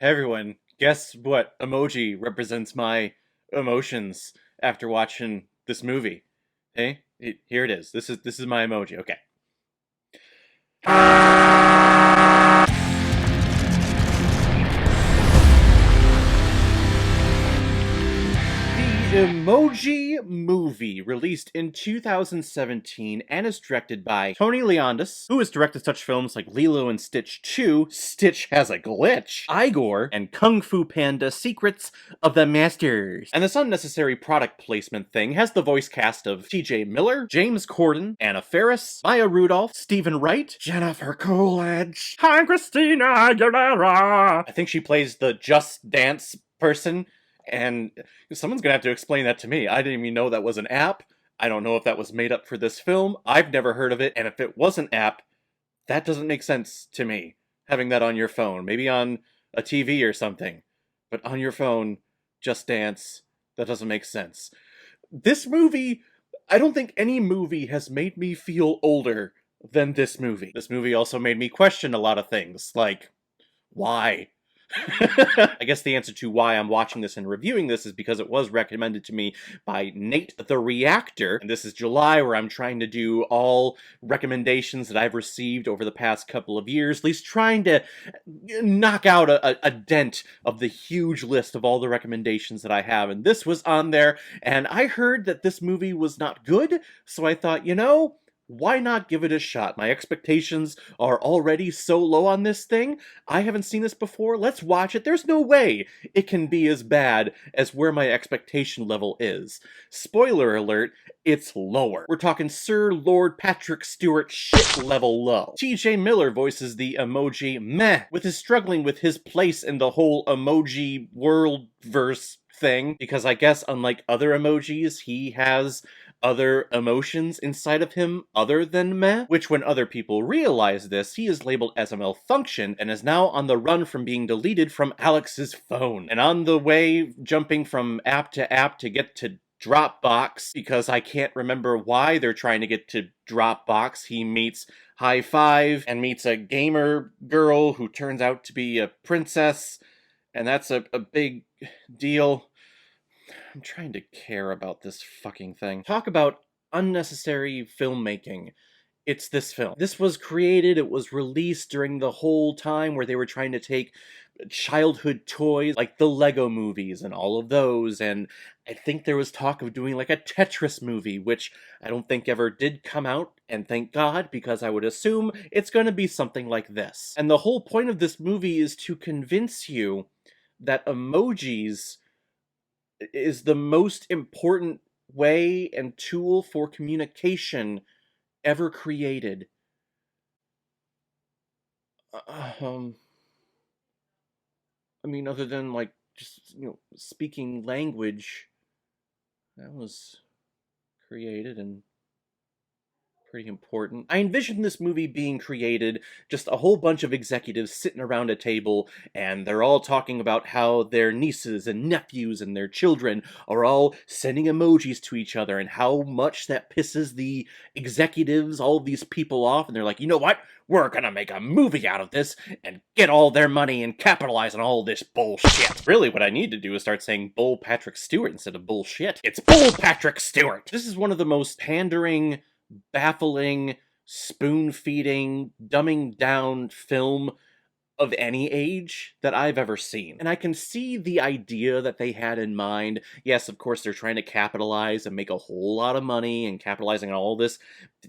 Hey everyone, guess what emoji represents my emotions after watching this movie? Hey, here it is. This is my emoji. Okay. The Emoji Movie, released in 2017 and is directed by Tony Leondis, who has directed such films like Lilo and Stitch 2, Stitch Has a Glitch, Igor, and Kung Fu Panda Secrets of the Masters. And this unnecessary product placement thing has the voice cast of TJ Miller, James Corden, Anna Faris, Maya Rudolph, Stephen Wright, Jennifer Coolidge, and Christina Aguilera. I think she plays the Just Dance person, and someone's gonna have to explain that to me. I didn't even know that was an app. I don't know if that was made up for this film. I've never heard of it, and if it was an app, that doesn't make sense to me. Having that on your phone, maybe on a TV or something, but on your phone, Just Dance, that doesn't make sense. This movie, I don't think any movie has made me feel older than this movie. This movie also made me question a lot of things, like, why? I guess the answer to why I'm watching this and reviewing this is because it was recommended to me by Nate the Reactor, and this is July, where I'm trying to do all recommendations that I've received over the past couple of years, at least trying to knock out a dent of the huge list of all the recommendations that I have, and this was on there, and I heard that this movie was not good, so I thought, why not give it a shot? My expectations are already so low on this thing. I haven't seen this before. Let's watch it. There's no way it can be as bad as where my expectation level is. Spoiler alert, it's lower. We're talking Sir Lord Patrick Stewart shit level low. TJ Miller voices the emoji meh, with his struggling with his place in the whole emoji world verse thing, because I guess unlike other emojis, he has other emotions inside of him other than meh, which when other people realize this, he is labeled as a malfunction and is now on the run from being deleted from Alex's phone. And on the way, jumping from app to get to Dropbox, because I can't remember why they're trying to get to Dropbox, he meets High Five and meets a gamer girl who turns out to be a princess, and that's a big deal. I'm trying to care about this fucking thing. Talk about unnecessary filmmaking. It's this film. This was created, it was released during the whole time where they were trying to take childhood toys like the Lego movies and all of those, and I think there was talk of doing like a Tetris movie, which I don't think ever did come out, and thank God, because I would assume it's going to be something like this. And the whole point of this movie is to convince you that emojis is the most important way and tool for communication ever created. Um, I mean, other than like just speaking language, that was created and pretty important. I envision this movie being created just a whole bunch of executives sitting around a table, and they're all talking about how their nieces and nephews and their children are all sending emojis to each other, and how much that pisses the executives, all of these people off, and they're like, you know what? We're gonna make a movie out of this and get all their money and capitalize on all this bullshit. Really, what I need to do is start saying Bull Patrick Stewart instead of bullshit. It's Bull Patrick Stewart! This is one of the most pandering, baffling, spoon-feeding, dumbing down film of any age that I've ever seen. And I can see the idea that they had in mind. Yes, of course, they're trying to capitalize and make a whole lot of money and capitalizing on all this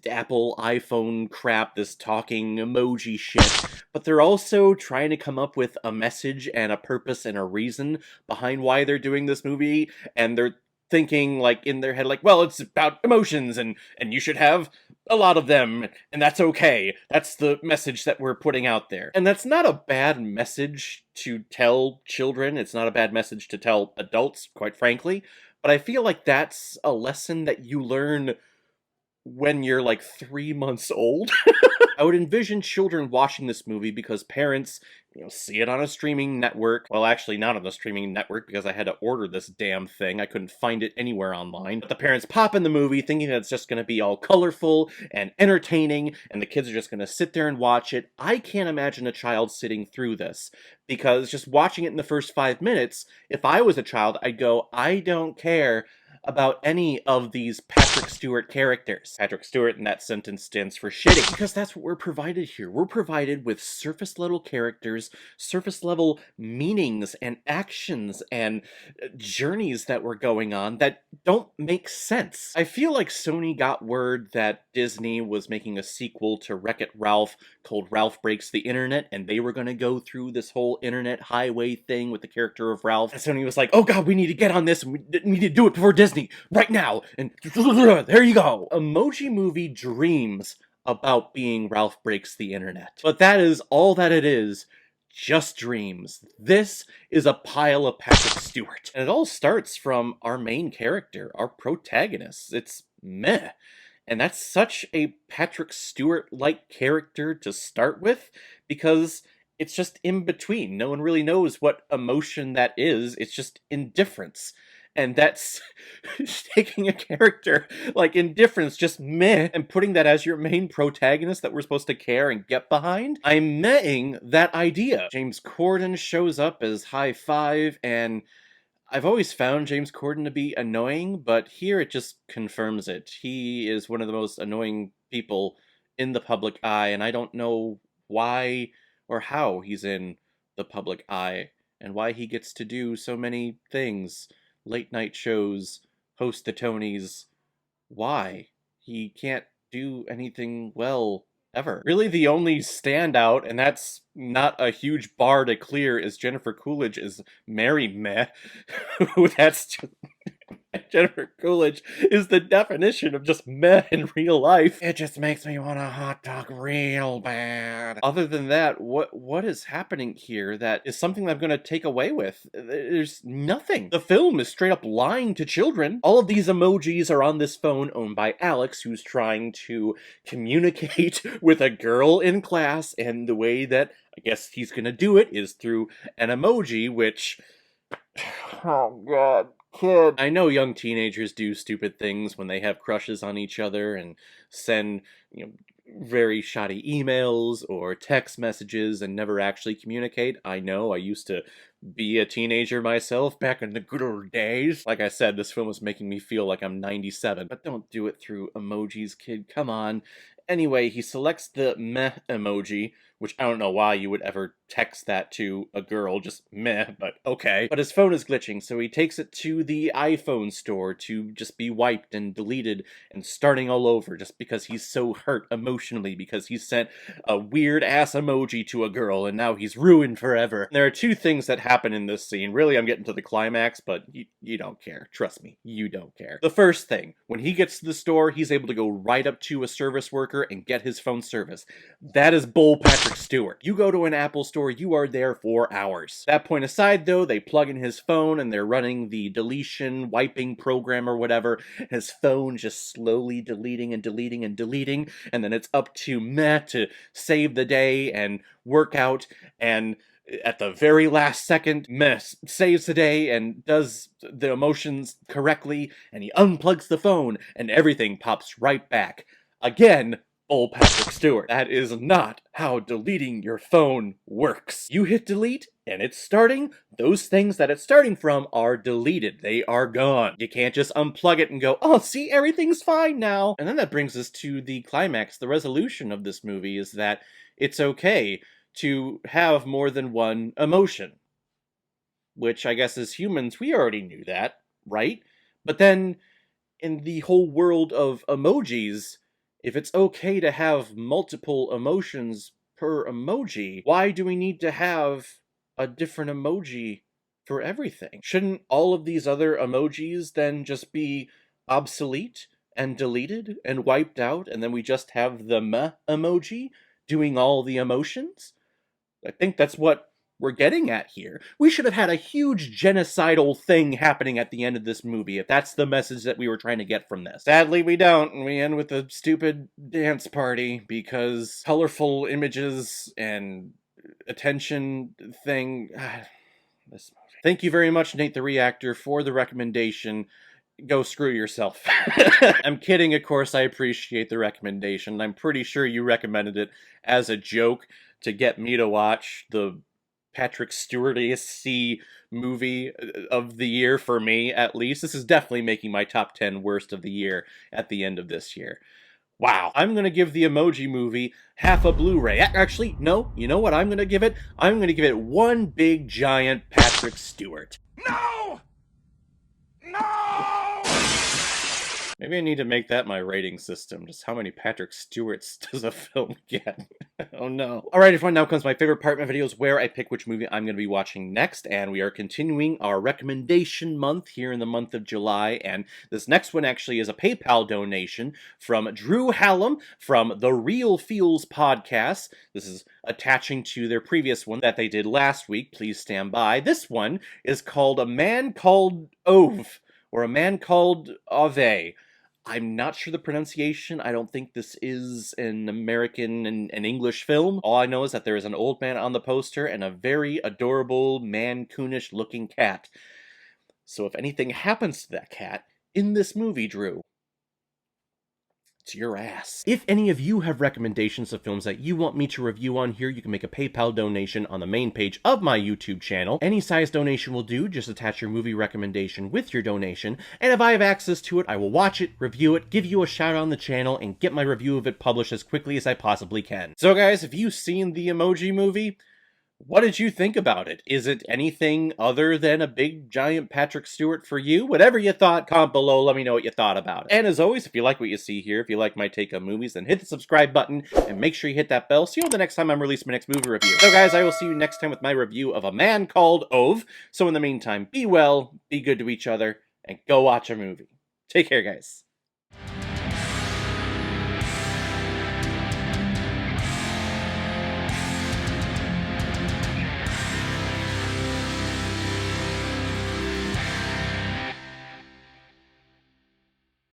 Apple iPhone crap, this talking emoji shit, but they're also trying to come up with a message and a purpose and a reason behind why they're doing this movie, and they're thinking like in their head like, well, it's about emotions and you should have a lot of them, and that's okay. That's the message that we're putting out there. And that's not a bad message to tell children. It's not a bad message to tell adults, quite frankly. But I feel like that's a lesson that you learn when you're like 3 months old. I would envision children watching this movie because parents, see it on a streaming network. Well, actually, not on the streaming network because I had to order this damn thing. I couldn't find it anywhere online. But the parents pop in the movie thinking that it's just going to be all colorful and entertaining, and the kids are just going to sit there and watch it. I can't imagine a child sitting through this because just watching it in the first 5 minutes, if I was a child, I'd go, I don't care about any of these Patrick Stewart characters. Patrick Stewart in that sentence stands for shitty, because that's what we're provided here. We're provided with surface level characters, surface level meanings and actions and journeys that were going on that don't make sense. I feel like Sony got word that Disney was making a sequel to Wreck-It Ralph called Ralph Breaks the Internet, and they were going to go through this whole internet highway thing with the character of Ralph. And Sony was like, oh god, we need to get on this, and we need to do it before Disney, right now, and there you go. Emoji Movie dreams about being Ralph Breaks the Internet. But that is all that it is. Just dreams. This is a pile of Patrick Stewart. And it all starts from our main character, our protagonist. It's meh. And that's such a Patrick Stewart-like character to start with, because it's just in between. No one really knows what emotion that is. It's just indifference. And that's taking a character like indifference, just meh, and putting that as your main protagonist that we're supposed to care and get behind. I'm mehing that idea. James Corden shows up as High Five, and I've always found James Corden to be annoying, but here it just confirms it. He is one of the most annoying people in the public eye, and I don't know why or how he's in the public eye, and why he gets to do so many things. Late night shows, host the Tonys. Why? He can't do anything well ever. Really, the only standout, and that's not a huge bar to clear, is Jennifer Coolidge is Mary Meh. That's just... Jennifer Coolidge is the definition of just meh in real life. It just makes me want a hot dog real bad. Other than that, what is happening here that is something that I'm going to take away with? There's nothing. The film is straight up lying to children. All of these emojis are on this phone owned by Alex, who's trying to communicate with a girl in class, and the way that I guess he's going to do it is through an emoji, which... oh god. Kid. I know young teenagers do stupid things when they have crushes on each other and send, very shoddy emails or text messages and never actually communicate. I know, I used to be a teenager myself back in the good old days. Like I said, this film was making me feel like I'm 97. But don't do it through emojis, kid. Come on. Anyway, he selects the meh emoji, which I don't know why you would ever text that to a girl, just meh, but okay. But his phone is glitching, so he takes it to the iPhone store to just be wiped and deleted and starting all over, just because he's so hurt emotionally because he sent a weird-ass emoji to a girl and now he's ruined forever. There are two things that happen in this scene. Really, I'm getting to the climax, but you don't care. Trust me, you don't care. The first thing, when he gets to the store, he's able to go right up to a service worker and get his phone service. That is bull Patrick Stewart. You go to an Apple store, you are there for hours. That point aside though, they plug in his phone and they're running the deletion wiping program or whatever. His phone just slowly deleting and deleting and deleting, and then it's up to meh to save the day and work out, and at the very last second, meh saves the day and does the emotions correctly, and he unplugs the phone and everything pops right back. Again, old Patrick Stewart. That is not how deleting your phone works. You hit delete, and it's starting. Those things that it's starting from are deleted. They are gone. You can't just unplug it and go, oh, see, everything's fine now. And then that brings us to the climax. The resolution of this movie is that it's okay to have more than one emotion. Which I guess as humans, we already knew that, right? But then, in the whole world of emojis, if it's okay to have multiple emotions per emoji, why do we need to have a different emoji for everything? Shouldn't all of these other emojis then just be obsolete and deleted and wiped out, and then we just have the meh emoji doing all the emotions? I think that's what we're getting at here. We should have had a huge genocidal thing happening at the end of this movie, if that's the message that we were trying to get from this. Sadly, we don't, and we end with a stupid dance party because colorful images and attention thing. This movie. Thank you very much, Nate the Reactor, for the recommendation. Go screw yourself. I'm kidding, of course. I appreciate the recommendation. I'm pretty sure you recommended it as a joke to get me to watch the Patrick Stewart-esque movie of the year for me, at least. This is definitely making my top 10 worst of the year at the end of this year. Wow, I'm gonna give the Emoji Movie half a Blu-ray. Actually, no, you know what I'm gonna give it? I'm gonna give it one big giant Patrick Stewart. No! No! Maybe I need to make that my rating system. Just how many Patrick Stewarts does a film get? Oh no. Alright everyone, now comes my favorite part of my videos where I pick which movie I'm going to be watching next, and we are continuing our recommendation month here in the month of July, and this next one actually is a PayPal donation from Drew Hallam from the Real Feels podcast. This is attaching to their previous one that they did last week. Please stand by. This one is called A Man Called Ove, or A Man Called Ave. I'm not sure the pronunciation. I don't think this is an American and an English film. All I know is that there is an old man on the poster and a very adorable Mancoonish looking cat. So if anything happens to that cat in this movie, Drew, it's your ass. If any of you have recommendations of films that you want me to review on here, you can make a PayPal donation on the main page of my YouTube channel. Any size donation will do. Just attach your movie recommendation with your donation, and if I have access to it, I will watch it, review it, give you a shout out on the channel, and get my review of it published as quickly as I possibly can. So guys, have you seen the Emoji Movie? What did you think about it? Is it anything other than a big giant Patrick Stewart for you? Whatever you thought, comment below, let me know what you thought about it. And as always, if you like what you see here, if you like my take on movies, then hit the subscribe button and make sure you hit that bell so you know the next time I'm releasing my next movie review. So guys, I will see you next time with my review of A Man Called Ove. So in the meantime, be well, be good to each other, and go watch a movie. Take care, guys.